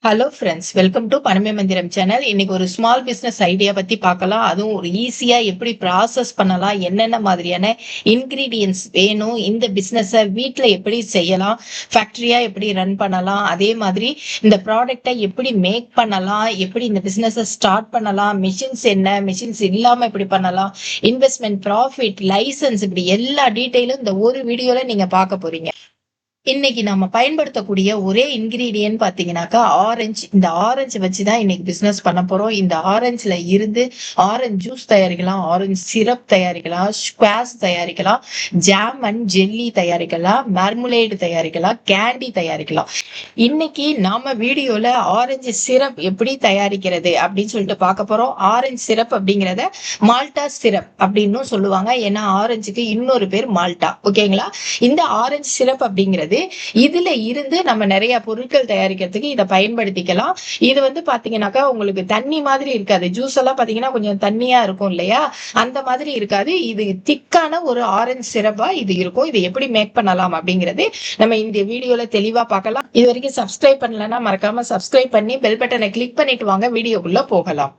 Hello friends, welcome to பணமே மந்திரம் channel. இன்னைக்கு ஒரு ஸ்மால் பிசினஸ் ஐடியா பத்தி பார்க்கலாம். அதுவும் ஒரு ஈஸியா எப்படி ப்ராசஸ் பண்ணலாம், என்னென்ன மாதிரியான இன்கிரீடியன்ஸ் வேணும், இந்த பிசினஸ வீட்ல எப்படி செய்யலாம், ஃபேக்டரியா எப்படி ரன் பண்ணலாம், அதே மாதிரி இந்த ப்ராடக்டை எப்படி மேக் பண்ணலாம், எப்படி இந்த பிசினஸ ஸ்டார்ட் பண்ணலாம், மிஷின்ஸ் என்ன, மிஷின்ஸ் இல்லாம எப்படி பண்ணலாம், இன்வெஸ்ட்மெண்ட், ப்ராஃபிட், லைசன்ஸ், இப்படி எல்லா டீட்டெயிலும் இந்த ஒரு வீடியோல நீங்க பார்க்க போறீங்க. இன்னைக்கு நம்ம பயன்படுத்தக்கூடிய ஒரே இன்கிரீடியன்ட் பாத்தீங்கன்னாக்கா ஆரஞ்சு. இந்த ஆரஞ்சு வச்சுதான் இன்னைக்கு பிசினஸ் பண்ண போறோம். இந்த ஆரஞ்சுல இருந்து ஆரஞ்சு ஜூஸ் தயாரிக்கலாம், ஆரஞ்சு சிரப் தயாரிக்கலாம், ஸ்குவாஷ் தயாரிக்கலாம், ஜாம் அண்ட் ஜெல்லி தயாரிக்கலாம், மார்முலேட் தயாரிக்கலாம், கேண்டி தயாரிக்கலாம். இன்னைக்கு நாம வீடியோல ஆரஞ்சு சிரப் எப்படி தயாரிக்கிறது அப்படின்னு சொல்லிட்டு பார்க்க போறோம். ஆரஞ்சு சிரப் அப்படிங்கறத மால்டா சிரப் அப்படின்னு சொல்லுவாங்க. ஏன்னா ஆரஞ்சுக்கு இன்னொரு பேர் மால்டா. ஓகேங்களா? இந்த ஆரஞ்சு சிரப் அப்படிங்கிறது இதுல இருந்து நம்ம நிறைய பொருட்கள் தயாரிக்கிறதுக்கு இதை பயன்படுத்திக்கலாம். இது வந்து பாத்தீங்கன்னாக்கா உங்களுக்கு தண்ணி மாதிரி இருக்காது. ஜூஸ் எல்லாம் பாத்தீங்கன்னா கொஞ்சம் தண்ணியா இருக்கும் இல்லையா, அந்த மாதிரி இருக்காது. இது திக்கான ஒரு ஆரஞ்சு சிரப்பா இது இருக்கும். இதை எப்படி மேக் பண்ணலாம் அப்படிங்கிறது நம்ம இந்த வீடியோல தெளிவா பார்க்கலாம். இது வரைக்கும் சப்ஸ்கிரைப் பண்ணலன்னா மறக்காம சப்ஸ்கிரைப் பண்ணி பெல் பட்டனை கிளிக் பண்ணிட்டு வாங்க, வீடியோக்குள்ள போகலாம்.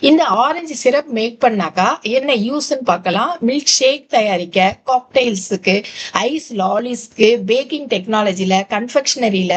இந்த ஆரஞ்சு சிரப் மேக் பண்ணாக்கா என்ன யூஸ்ன்னு பார்க்கலாம். மில்க் ஷேக் தயாரிக்க, காக்டெயில்ஸுக்கு, ஐஸ் லாலிஸ்க்கு, பேக்கிங் டெக்னாலஜில, கன்ஃபெக்ஷனரியில,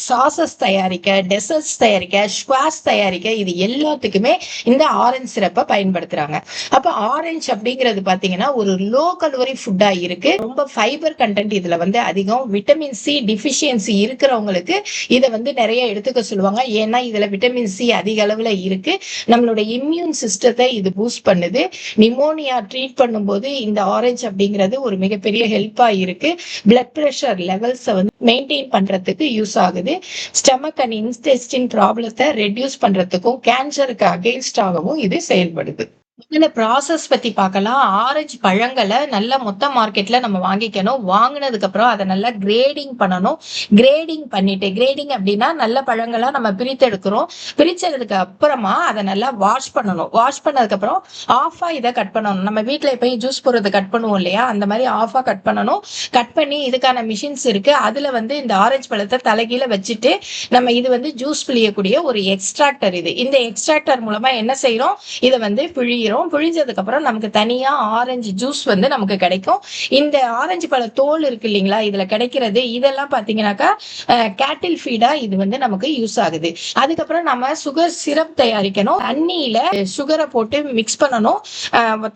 சாசஸ் தயாரிக்க, டெசர்ட்ஸ் தயாரிக்க, ஸ்குவாஷ் தயாரிக்க, இது எல்லாத்துக்குமே இந்த ஆரஞ்சு சிரப்பை பயன்படுத்துறாங்க. அப்ப ஆரஞ்சு அப்படிங்கிறது பாத்தீங்கன்னா ஒரு லோ கலோரி ஃபுட்டா இருக்கு. ரொம்ப ஃபைபர் கண்டென்ட் இதுல வந்து அதிகம். விட்டமின் சி டிஃபிஷியன்சி இருக்கிறவங்களுக்கு இதை வந்து நிறைய எடுத்துக்க சொல்லுவாங்க. ஏன்னா இதுல விட்டமின் சி அதிக அளவுல இருக்கு. நம்மளோட இம்யூன் சிஸ்டத்தை இது பூஸ்ட் பண்ணுது. நிமோனியா ட்ரீட் பண்ணும்போது இந்த ஆரஞ்சு அப்படிங்கிறது ஒரு மிகப்பெரிய ஹெல்ப்பா இருக்கு. பிளட் பிரஷர் லெவல்ஸை வந்து மெயின்டைன் பண்றதுக்கு யூஸ் ஆகுது. ஸ்டமக் அண்ட் இன்டெஸ்டின் ப்ராப்ளத்தை ரெடியூஸ் பண்றதுக்கும் கேன்சருக்கு அகெயின்ஸ்டாகவும் இது செயல்படுது. இதுல ப்ராசஸ் பத்தி பார்க்கலாம். ஆரஞ்சு பழங்களை நல்ல மொத்த மார்க்கெட்ல நம்ம வாங்கிக்கணும். வாங்கினதுக்கு அப்புறம் அதை நல்லா கிரேடிங் பண்ணணும். கிரேடிங் பண்ணிட்டு, கிரேடிங் அப்படின்னா நல்ல பழங்களா நம்ம பிரித்தெடுக்கிறோம். பிரிச்சதுக்கு அப்புறமா அதை நல்லா வாஷ் பண்ணணும். வாஷ் பண்ணதுக்கு அப்புறம் ஆஃபா இதை கட் பண்ணணும். நம்ம வீட்டுல போய் ஜூஸ் போடுறது கட் பண்ணுவோம் இல்லையா, அந்த மாதிரி ஆஃபா கட் பண்ணணும். கட் பண்ணி இதுக்கான மிஷின்ஸ் இருக்கு. அதுல வந்து இந்த ஆரஞ்சு பழத்தை தலைகீழ வச்சுட்டு நம்ம இது வந்து ஜூஸ் பிழியக்கூடிய ஒரு எக்ஸ்ட்ராக்டர். இந்த எக்ஸ்ட்ராக்டர் மூலமா என்ன செய்யறோம், இதை வந்து பிழிஞ்சதுக்கு அப்புறம் நமக்கு தனியா ஆரஞ்சு ஜூஸ் வந்து நமக்கு கிடைக்கும். இந்த ஆரஞ்சு பழ தோல் இருக்கு இல்லைங்களா, இதுல கிடைக்கிறது இதெல்லாம் பாத்தீங்கன்னாக்கா கேட்டில் ஃபீடா இது வந்து நமக்கு யூஸ் ஆகுது. அதுக்கப்புறம் நம்ம சுகர் சிரப் தயாரிக்கணும். தண்ணியில சுகரை போட்டு மிக்ஸ் பண்ணணும்.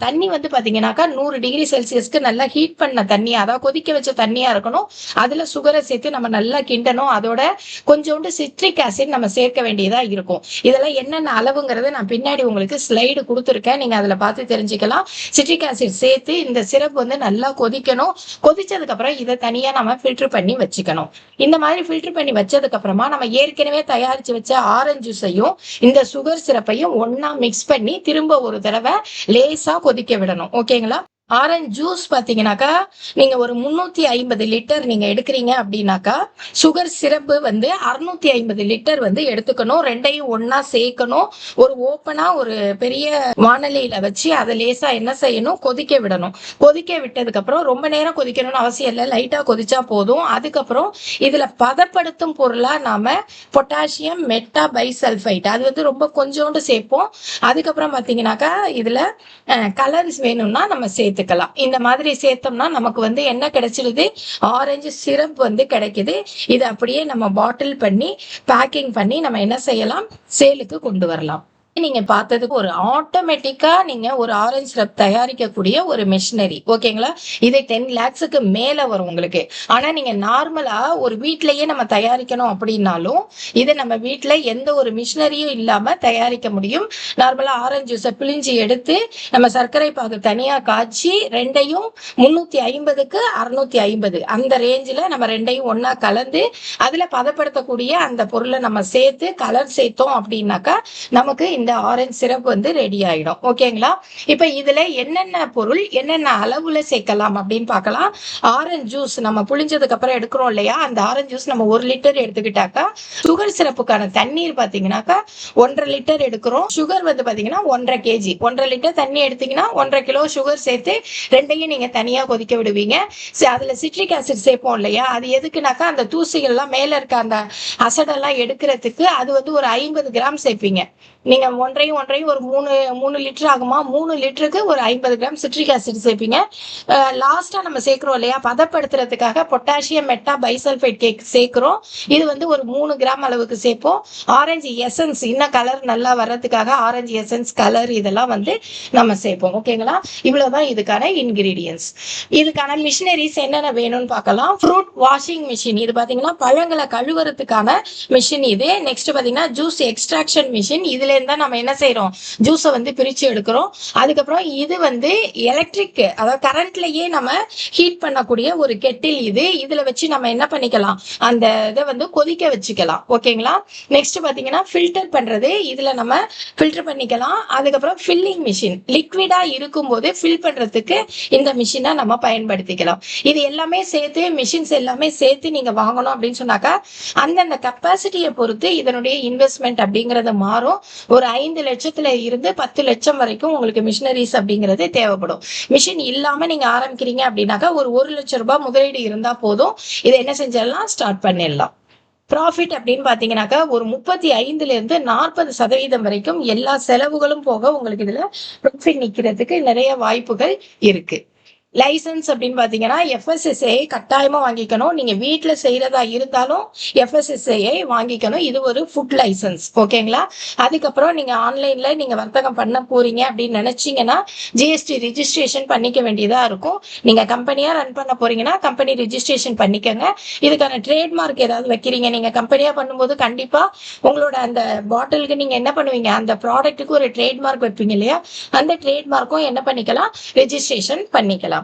தண்ணி வந்து பாத்தீங்கன்னாக்கா 100 டிகிரி செல்சியஸ்க்கு நல்லா ஹீட் பண்ண தண்ணி, அதாவது கொதிக்க வச்ச தண்ணியா இருக்கணும். அதுல சுகரை சேர்த்து நம்ம நல்லா கிண்டணும். அதோட கொஞ்சோண்டு சிட்ரிக் ஆசிட் நம்ம சேர்க்க வேண்டியதா இருக்கும். இதெல்லாம் என்னென்ன அளவுங்கிறத நான் பின்னாடி உங்களுக்கு ஸ்லைடு கொடுத்துருக்கேன், நீங்க அதுல பார்த்து தெரிஞ்சுக்கலாம். சிட்ரிக் ஆசிட் சேர்த்து இந்த சிரப் வந்து நல்லா கொதிக்கணும். கொதிச்சதுக்கு அப்புறம் இதை தனியா நம்ம ஃபில்டர் பண்ணி வச்சுக்கணும். இந்த மாதிரி ஃபில்டர் பண்ணி வச்சதுக்கு அப்புறமா நம்ம ஏற்கனவே தயாரிச்சு வச்ச ஆரஞ்சு ஜூஸையும் இந்த சுகர் சிரப்பையும் ஒன்னா மிக்ஸ் பண்ணி திரும்ப ஒரு தடவை லேசா கொதிக்க விடணும். ஓகேங்களா? ஆரஞ்சு ஜூஸ் பாத்தீங்கன்னாக்கா நீங்க ஒரு 350 லிட்டர் நீங்க எடுக்கிறீங்க அப்படின்னாக்கா சுகர் சிரப்பு வந்து 650 லிட்டர் வந்து எடுத்துக்கணும். ரெண்டையும் ஒன்னா சேர்க்கணும். ஒரு ஓப்பனா ஒரு பெரிய வானலியில வச்சு அதை லேசா என்ன செய்யணும், கொதிக்க விடணும். கொதிக்க விட்டதுக்கு அப்புறம் ரொம்ப நேரம் கொதிக்கணும்னு அவசியம் இல்லை, லைட்டா கொதிச்சா போதும். அதுக்கப்புறம் இதுல பதப்படுத்தும் பொருளா நாம பொட்டாசியம் மெட்டா பைசல்ஃபைட் அது வந்து ரொம்ப கொஞ்சோண்டு சேர்ப்போம். அதுக்கப்புறம் பாத்தீங்கன்னாக்கா இதுல கலர்ஸ் வேணும்னா நம்ம சேர்த்துக்கலாம். இந்த மாதிரி சேர்த்தோம்னா நமக்கு வந்து என்ன கிடைச்சிடுது, ஆரஞ்சு சிரப் வந்து கிடைக்குது. இதை அப்படியே நம்ம பாட்டில் பண்ணி பேக்கிங் பண்ணி நம்ம என்ன செய்யலாம், சேலுக்கு கொண்டு வரலாம். நீங்க பார்த்ததுக்கு ஒரு ஆட்டோமேட்டிக்கா நீங்க ஒரு ஆரஞ்சு சிரப் தயாரிக்கக்கூடிய ஒரு மிஷினரி. ஓகேங்களா? இதை 10 lakhsக்கு மேல வரும் உங்களுக்கு. ஆனா நீங்க நார்மலா ஒரு வீட்லயே நம்ம தயாரிக்கணும் அப்படின்னாலும் இதை நம்ம வீட்டுல எந்த ஒரு மிஷினரியும் இல்லாம தயாரிக்க முடியும். நார்மலா ஆரஞ்சு ஜூஸை பிழிஞ்சு எடுத்து நம்ம சர்க்கரை பாகு தனியா காய்ச்சி ரெண்டையும் 350க்கு 650 அந்த ரேஞ்சில நம்ம ரெண்டையும் ஒன்னா கலந்து அதுல பதப்படுத்தக்கூடிய அந்த பொருளை நம்ம சேர்த்து கலர் சேர்த்தோம் அப்படின்னாக்கா நமக்கு இந்த ஆரஞ்சு சிரப் வந்து ரெடி ஆயிடும். ஓகேங்களா? இப்ப இதுல என்னென்ன பொருள் என்னென்ன அளவுல சேர்க்கலாம் அப்படின்னு பார்க்கலாம். ஆரஞ்சு ஜூஸ் நம்ம புளிஞ்சதுக்கு அப்புறம் எடுக்கிறோம் இல்லையா, அந்த ஆரஞ்சு ஜூஸ் நம்ம 1 லிட்டர் எடுத்துக்கிட்டாக்கா சுகர் சிரப்புக்கான தண்ணீர் பாத்தீங்கன்னாக்கா 1.5 லிட்டர் எடுக்கிறோம். சுகர் வந்து பாத்தீங்கன்னா 1.5 kg. 1.5 லிட்டர் தண்ணி எடுத்தீங்கன்னா 1.5 கிலோ சுகர் சேர்த்து ரெண்டையும் நீங்க தனியா கொதிக்க விடுவீங்க. அதுல சிட்ரிக் ஆசிட் சேர்ப்போம் இல்லையா, அது எதுக்குனாக்கா அந்த தூசிகள்லாம் மேல இருக்க அந்த அசடெல்லாம் எடுக்கிறதுக்கு. அது வந்து ஒரு 50 கிராம் சேர்ப்பீங்க. நீங்க ஒன்றையும் ஒரு 3 லிட்டர் ஆகுமா, 3 லிட்டருக்கு ஒரு 50 கிராம் சிட்ரிக் ஆசிட் சேர்ப்பீங்க. லாஸ்டா நம்ம சேர்க்கிறோம் இல்லையா, பதப்படுத்துறதுக்காக பொட்டாசியம் மெட்டா பைசல்பேட் கேக் சேர்க்கிறோம். இது வந்து ஒரு 3 கிராம் அளவுக்கு சேர்ப்போம். ஆரஞ்சு எசன்ஸ் இன்னும் கலர் நல்லா வர்றதுக்காக ஆரஞ்சு எசன்ஸ் கலர் இதெல்லாம் வந்து நம்ம சேர்ப்போம். ஓகேங்களா? இவ்வளவுதான் இதுக்கான இன்கிரீடியன்ஸ். இதுக்கான மிஷினரிஸ் என்னென்ன வேணும்னு பார்க்கலாம். ஃப்ரூட் வாஷிங் மிஷின், இது பாத்தீங்கன்னா பழங்களை கழுவுறதுக்கான மிஷின் இது. நெக்ஸ்ட் பாத்தீங்கன்னா ஜூஸ் எக்ஸ்ட்ராக்ஷன் மிஷின், இதுல இருந்தா நம்ம என்ன செய்யறோம், ஜூஸை வந்து பிரிச்சு எடுக்கிறோம். அதுக்கப்புறம் இது வந்து எலக்ட்ரிக், அதாவது கரண்ட்லயே நம்ம ஹீட் பண்ணக்கூடிய ஒரு கெட்டில். இதுல வச்சு நம்ம என்ன பண்ணிக்கலாம், அந்த இதை வந்து கொதிக்க வச்சுக்கலாம். ஓகேங்களா? நெக்ஸ்ட் பாத்தீங்கன்னா ஃபில்டர் பண்றது, இதுல நம்ம ஃபில்டர் பண்ணிக்கலாம். அதுக்கப்புறம் ஃபில்லிங் மிஷின், லிக்விடா இருக்கும் போது ஃபில் பண்றதுக்கு இந்த மிஷினை நம்ம பயன்படுத்திக்கலாம். இது எல்லாமே சேர்த்து மிஷின்ஸ் எல்லாமே சேர்த்து நீங்க வாங்கணும் அப்படின்னு சொன்னாக்கா அந்தந்த கெப்பாசிட்டியை பொறுத்து இதனுடைய இன்வெஸ்ட்மெண்ட் அப்படிங்கறது மாறும். ஒரு 5 லட்சத்துல இருந்து 10 லட்சம் வரைக்கும் உங்களுக்கு மிஷினரிஸ் அப்படிங்கிறது தேவைப்படும். மிஷின் இல்லாம நீங்க ஆரம்பிக்கிறீங்க அப்படின்னாக்கா ஒரு 1 லட்சம் ரூபாய் முதலீடு இருந்தா போதும். இதை என்ன செஞ்சிடலாம், ஸ்டார்ட் பண்ணிடலாம். ப்ராஃபிட் அப்படின்னு பாத்தீங்கன்னாக்கா ஒரு 35 இருந்து 40% வரைக்கும் எல்லா செலவுகளும் போக உங்களுக்கு இதுல ப்ராஃபிட் நிக்கிறதுக்கு நிறைய வாய்ப்புகள் இருக்கு. லைசன்ஸ் அப்படின்னு பாத்தீங்கன்னா FSSAI கட்டாயமா வாங்கிக்கணும். நீங்க வீட்டுல செய்யறதா இருந்தாலும் FSSAI வாங்கிக்கணும். இது ஒரு ஃபுட் லைசன்ஸ். ஓகேங்களா? அதுக்கப்புறம் நீங்க ஆன்லைன்ல நீங்க வர்த்தகம் பண்ண போறீங்க அப்படின்னு நினைச்சீங்கன்னா GST ரிஜிஸ்ட்ரேஷன் பண்ணிக்க வேண்டியதா இருக்கும். நீங்க கம்பெனியா ரன் பண்ண போறீங்கன்னா கம்பெனி ரிஜிஸ்ட்ரேஷன் பண்ணிக்கங்க. இதுக்கான ட்ரேட்மார்க் ஏதாவது வைக்கிறீங்க, நீங்க கம்பெனியா பண்ணும்போது கண்டிப்பா உங்களோட அந்த பாட்டிலுக்கு நீங்க என்ன பண்ணுவீங்க, அந்த ப்ராடக்ட்டுக்கு ஒரு ட்ரேட்மார்க் வைப்பீங்க இல்லையா, அந்த ட்ரேட்மார்க்கும் என்ன பண்ணிக்கலாம், ரெஜிஸ்ட்ரேஷன் பண்ணிக்கலாம்.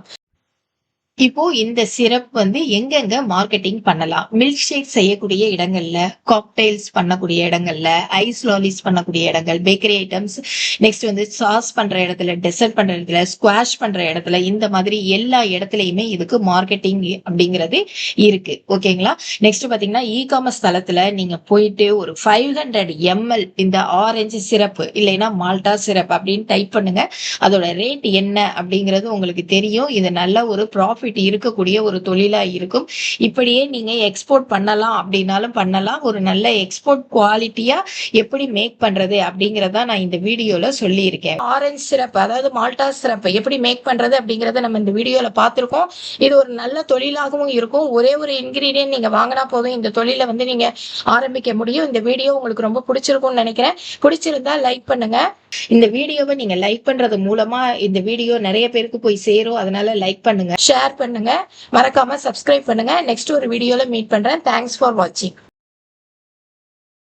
இப்போ இந்த சிரப் வந்து எங்கெங்க மார்க்கெட்டிங் பண்ணலாம், மில்க் ஷேக் செய்யக்கூடிய இடங்கள்ல, காக்டெயில்ஸ் பண்ணக்கூடிய இடங்கள்ல, ஐஸ் லாலிஸ் பண்ணக்கூடிய இடங்கள், பேக்கரி ஐட்டம்ஸ், நெக்ஸ்ட் வந்து சாஸ் பண்ற இடத்துல, டெசர்ட் பண்ற இடத்துல, ஸ்குவாஷ் பண்ற இடத்துல, இந்த மாதிரி எல்லா இடத்துலயுமே இதுக்கு மார்க்கெட்டிங் அப்படிங்கிறது இருக்கு. ஓகேங்களா? நெக்ஸ்ட் பாத்தீங்கன்னா இ-காமர்ஸ் தளத்துல நீங்க போயிட்டு ஒரு 500 ml இந்த ஆரஞ்சு சிரப் இல்லைன்னா மால்டா சிரப் அப்படின்னு டைப் பண்ணுங்க. அதோட ரேட் என்ன அப்படிங்கிறது உங்களுக்கு தெரியும். இது நல்ல ஒரு ப்ராஃபிட் இருக்கக்கூடிய ஒரு தொழிலா இருக்கும். இப்படியே நீங்க எக்ஸ்போர்ட் பண்ணலாம் அப்படின்னாலும் பண்ணலாம். ஒரு நல்ல எக்ஸ்போர்ட் குவாலிட்டியா எப்படி மேக் பண்றது அப்படிங்கறத நான் இந்த வீடியோல சொல்லி இருக்கேன். ஆரஞ்சு சிரப் அதாவது மால்டா சிரப் எப்படி மேக் பண்றது அப்படிங்கறத நம்ம இந்த வீடியோல பார்த்திருக்கோம். இது ஒரு நல்ல தொழிலாகவும் இருக்கும். ஒரே ஒரு இன்கிரீடியன்ட் நீங்க வாங்கினா போதும் இந்த தொழிலை வந்து நீங்க ஆரம்பிக்க முடியும். இந்த வீடியோ உங்களுக்கு ரொம்ப பிடிச்சிருக்கும்னு நினைக்கிறேன். பிடிச்சிருந்தா லைக் பண்ணுங்க. இந்த வீடியோவை நீங்க லைக் பண்றது மூலமா இந்த வீடியோ நிறைய பேருக்கு போய் சேரும். அதனால லைக் பண்ணுங்க, ஷேர் பண்ணுங்க, மறக்காம சப்ஸ்கிரைப் பண்ணுங்க. நெக்ஸ்ட் ஒரு வீடியோல மீட் பண்றேன். தேங்க்ஸ் ஃபார் வாட்சிங்.